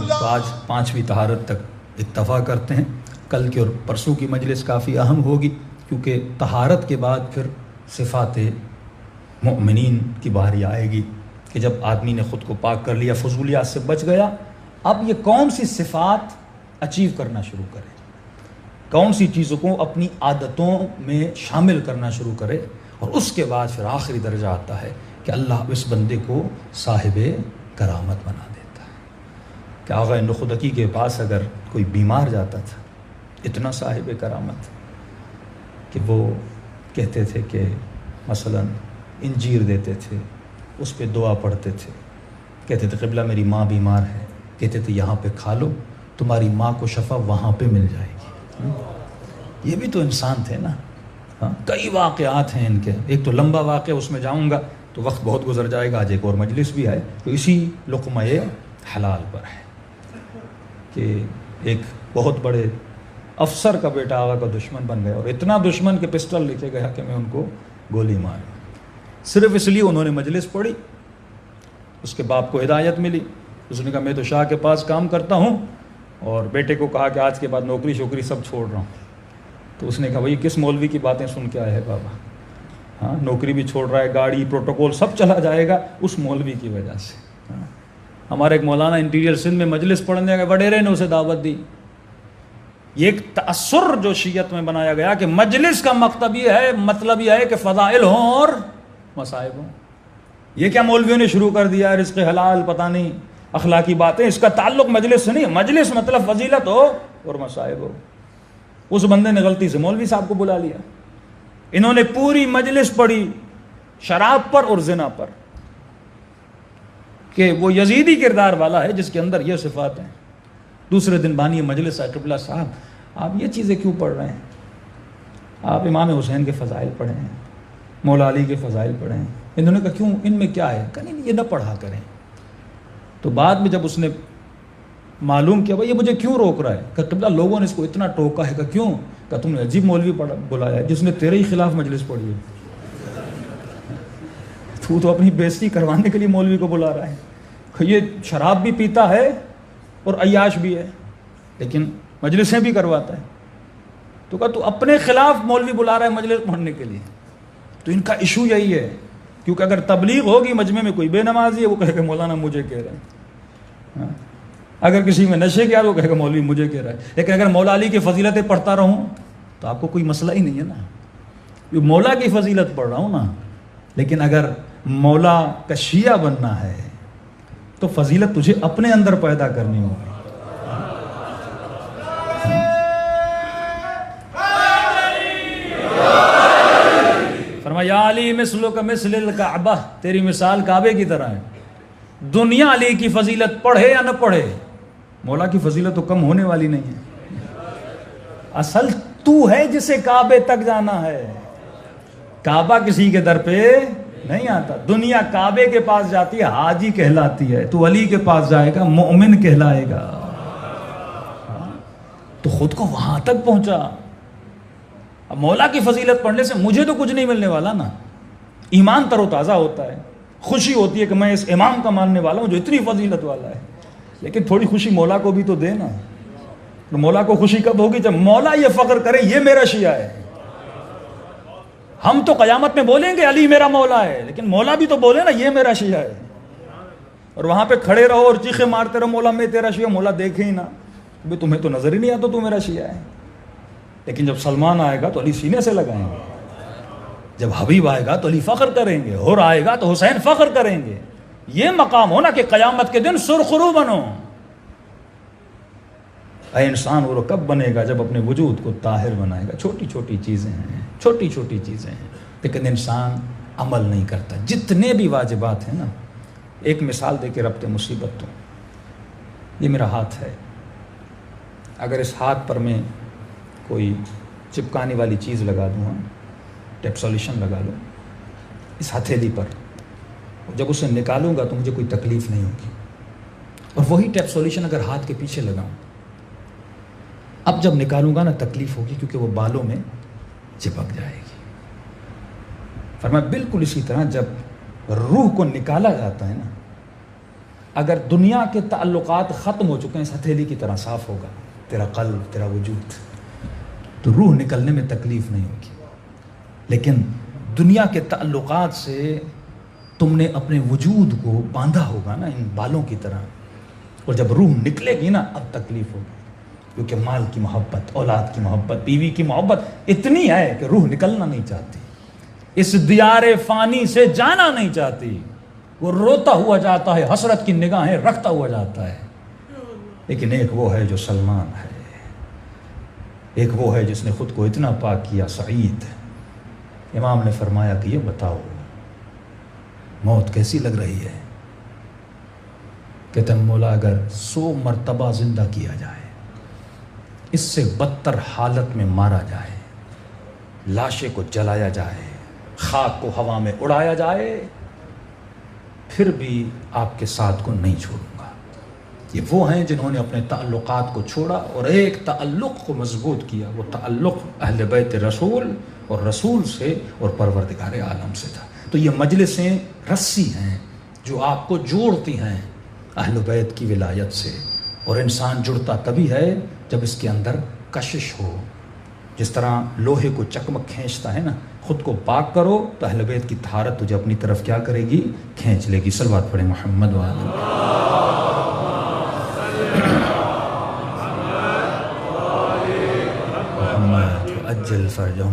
تو آج 5ویں طہارت تک اتفاق کرتے ہیں. کل کی اور پرسوں کی مجلس کافی اہم ہوگی، کیونکہ طہارت کے بعد پھر صفات مؤمنین کی باری آئے گی کہ جب آدمی نے خود کو پاک کر لیا، فضولیات سے بچ گیا، اب یہ کون سی صفات اچیو کرنا شروع کرے، کون سی چیزوں کو اپنی عادتوں میں شامل کرنا شروع کرے. اور اس کے بعد پھر آخری درجہ آتا ہے کہ اللہ اس بندے کو صاحب کرامت بنا دیتا ہے. کہ آغا نخدکی کے پاس اگر کوئی بیمار جاتا تھا، اتنا صاحب کرامت کہ وہ کہتے تھے کہ مثلا انجیر دیتے تھے، اس پہ دعا پڑھتے تھے، کہتے تھے قبلہ میری ماں بیمار ہے، کہتے تھے یہاں پہ کھا لو، تمہاری ماں کو شفا وہاں پہ مل جائے گی. یہ بھی تو انسان تھے نا. کئی واقعات ہیں ان کے، ایک تو لمبا واقعہ، اس میں جاؤں گا تو وقت بہت گزر جائے گا. آج ایک اور مجلس بھی ہے تو اسی لقمہ حلال پر ہے کہ ایک بہت بڑے افسر کا بیٹا آغا کا دشمن بن گیا، اور اتنا دشمن کہ پسٹل لے کے گیا کہ میں ان کو گولی ماروں. صرف اس لیے انہوں نے مجلس پڑھی. اس کے باپ کو ہدایت ملی، اس نے کہا میں تو شاہ کے پاس کام کرتا ہوں، اور بیٹے کو کہا کہ آج کے بعد نوکری شوکری سب چھوڑ رہا ہوں. تو اس نے کہا بھائی کس مولوی کی باتیں سن کے آئے ہے بابا؟ ہاں، نوکری بھی چھوڑ رہا ہے، گاڑی پروٹوکول سب چلا جائے گا اس مولوی کی وجہ سے. ہمارے ایک مولانا انٹیریئر سندھ میں مجلس پڑھنے گئے، وڈیرے نے اسے دعوت دی. یہ ایک تأثر جو شیعت میں بنایا گیا کہ مجلس کا مطلب یہ ہے کہ فضائل ہوں اور مصائب ہوں. یہ کیا مولویوں نے شروع کر دیا، رزق حلال پتہ نہیں اخلاقی باتیں، اس کا تعلق مجلس سے نہیں. مجلس مطلب فضیلت ہو اور مصائب ہو. اس بندے نے غلطی سے مولوی صاحب کو بلا لیا. انہوں نے پوری مجلس پڑھی شراب پر اور زنا پر کہ وہ یزیدی کردار والا ہے جس کے اندر یہ صفات ہیں. دوسرے دن بانی مجلس ہے، قبلہ صاحب آپ یہ چیزیں کیوں پڑھ رہے ہیں؟ آپ امام حسین کے فضائل پڑھیں ہیں، مولا علی کے فضائل پڑھیں ہیں. انہوں نے کہا کیوں، ان میں کیا ہے؟ کہ نہیں یہ نہ پڑھا کریں. تو بعد میں جب اس نے معلوم کیا بھائی یہ مجھے کیوں روک رہا ہے، کہ قبلہ لوگوں نے اس کو اتنا ٹوکا ہے. کہ کیوں؟ کہ تم نے عجیب مولوی بلایا ہے جس نے تیرے ہی خلاف مجلس پڑھی ہے. تو اپنی بےزتی کروانے کے لیے مولوی کو بلا رہا ہے. یہ شراب بھی پیتا ہے اور عیاش بھی ہے، لیکن مجلسیں بھی کرواتا ہے. تو کہا تو اپنے خلاف مولوی بلا رہا ہے مجلس پڑھنے کے لیے. تو ان کا ایشو یہی ہے، کیونکہ اگر تبلیغ ہوگی مجمع میں کوئی بے نمازی ہے وہ کہے کہ مولانا مجھے کہہ رہے ہیں. اگر کسی میں نشے کیا وہ کہے کہ مولوی مجھے کہہ رہا ہے. لیکن اگر مولا علی کی فضیلتیں پڑھتا رہوں تو آپ کو کوئی مسئلہ ہی نہیں ہے نا. یہ مولا کی فضیلت پڑھ رہا ہوں نا. لیکن اگر مولا کا شیعہ بننا ہے تو فضیلت تجھے اپنے اندر پیدا کرنی ہوگی. فرمایا یا علی مثلک مثل الکعبہ، تیری مثال کعبے کی طرح ہے. دنیا علی کی فضیلت پڑھے یا نہ پڑھے، مولا کی فضیلت تو کم ہونے والی نہیں ہے. اصل تو ہے جسے کعبے تک جانا ہے. کعبہ کسی کے در پہ نہیں آتا. دنیا کعبے کے پاس جاتی ہے حاجی کہلاتی ہے، تو علی کے پاس جائے گا مومن کہلائے گا. تو خود کو وہاں تک پہنچا. اب مولا کی فضیلت پڑھنے سے مجھے تو کچھ نہیں ملنے والا نا. ایمان تر و تازہ ہوتا ہے، خوشی ہوتی ہے کہ میں اس امام کا ماننے والا ہوں جو اتنی فضیلت والا ہے. لیکن تھوڑی خوشی مولا کو بھی تو دے نا. تو مولا کو خوشی کب ہوگی؟ جب مولا یہ فخر کرے یہ میرا شیعہ ہے. ہم تو قیامت میں بولیں گے علی میرا مولا ہے، لیکن مولا بھی تو بولے نا یہ میرا شیعہ ہے. اور وہاں پہ کھڑے رہو اور چیخے مارتے رہو مولا میں تیرا شیعہ. مولا دیکھے ہی نا، تمہیں تو نظر ہی نہیں آتا تو میرا شیعہ ہے. لیکن جب سلمان آئے گا تو علی سینے سے لگائیں گے، جب حبیب آئے گا تو علی فخر کریں گے، حر آئے گا تو حسین فخر کریں گے. یہ مقام ہونا کہ قیامت کے دن سرخرو بنو. اے انسان وہ کب بنے گا جب اپنے وجود کو طاہر بنائے گا. چھوٹی چھوٹی چیزیں ہیں، چھوٹی چھوٹی چیزیں ہیں، لیکن انسان عمل نہیں کرتا. جتنے بھی واجبات ہیں نا، ایک مثال دے کے ربط مصیبت تو یہ میرا ہاتھ ہے. اگر اس ہاتھ پر میں کوئی چپکانے والی چیز لگا دوں، ٹیپ سولیوشن لگا لوں اس ہتھیلی پر، جب اسے نکالوں گا تو مجھے کوئی تکلیف نہیں ہوگی. اور وہی ٹیپ سولیوشن اگر ہاتھ کے پیچھے لگاؤں، اب جب نکالوں گا نا تکلیف ہوگی، کیونکہ وہ بالوں میں چپک جائے گی. فرمایا بالکل اسی طرح جب روح کو نکالا جاتا ہے نا اگر دنیا کے تعلقات ختم ہو چکے ہیں، اس ہتھیلی کی طرح صاف ہوگا تیرا قلب، تیرا وجود، تو روح نکلنے میں تکلیف نہیں ہوگی۔ لیکن دنیا کے تعلقات سے تم نے اپنے وجود کو باندھا ہوگا نا ان بالوں کی طرح، اور جب روح نکلے گی نا اب تکلیف ہوگی، کیونکہ مال کی محبت، اولاد کی محبت، بیوی کی محبت اتنی ہے کہ روح نکلنا نہیں چاہتی، اس دیار فانی سے جانا نہیں چاہتی، وہ روتا ہوا جاتا ہے، حسرت کی نگاہیں رکھتا ہوا جاتا ہے۔ لیکن ایک وہ ہے جو سلمان ہے، ایک وہ ہے جس نے خود کو اتنا پاک کیا، سعید۔ امام نے فرمایا کہ یہ بتاؤ موت کیسی لگ رہی ہے؟ کہتے ہیں مولا اگر 100 مرتبہ زندہ کیا جائے، اس سے بدتر حالت میں مارا جائے، لاشے کو جلایا جائے، خاک کو ہوا میں اڑایا جائے، پھر بھی آپ کے ساتھ کو نہیں چھوڑوں گا۔ یہ وہ ہیں جنہوں نے اپنے تعلقات کو چھوڑا اور ایک تعلق کو مضبوط کیا، وہ تعلق اہل بیت رسول اور رسول سے اور پروردگار عالم سے تھا۔ تو یہ مجلسیں رسی ہیں جو آپ کو جوڑتی ہیں اہل بیت کی ولایت سے، اور انسان جڑتا تبھی ہے جب اس کے اندر کشش ہو۔ جس طرح لوہے کو چکمک کھینچتا ہے نا، خود کو پاک کرو تو اہل بیت کی طہارت تجھے اپنی طرف کیا کرے گی؟ کھینچ لے گی۔ صلوات پڑھیں محمد وآلہ محمد اجل فرجہ۔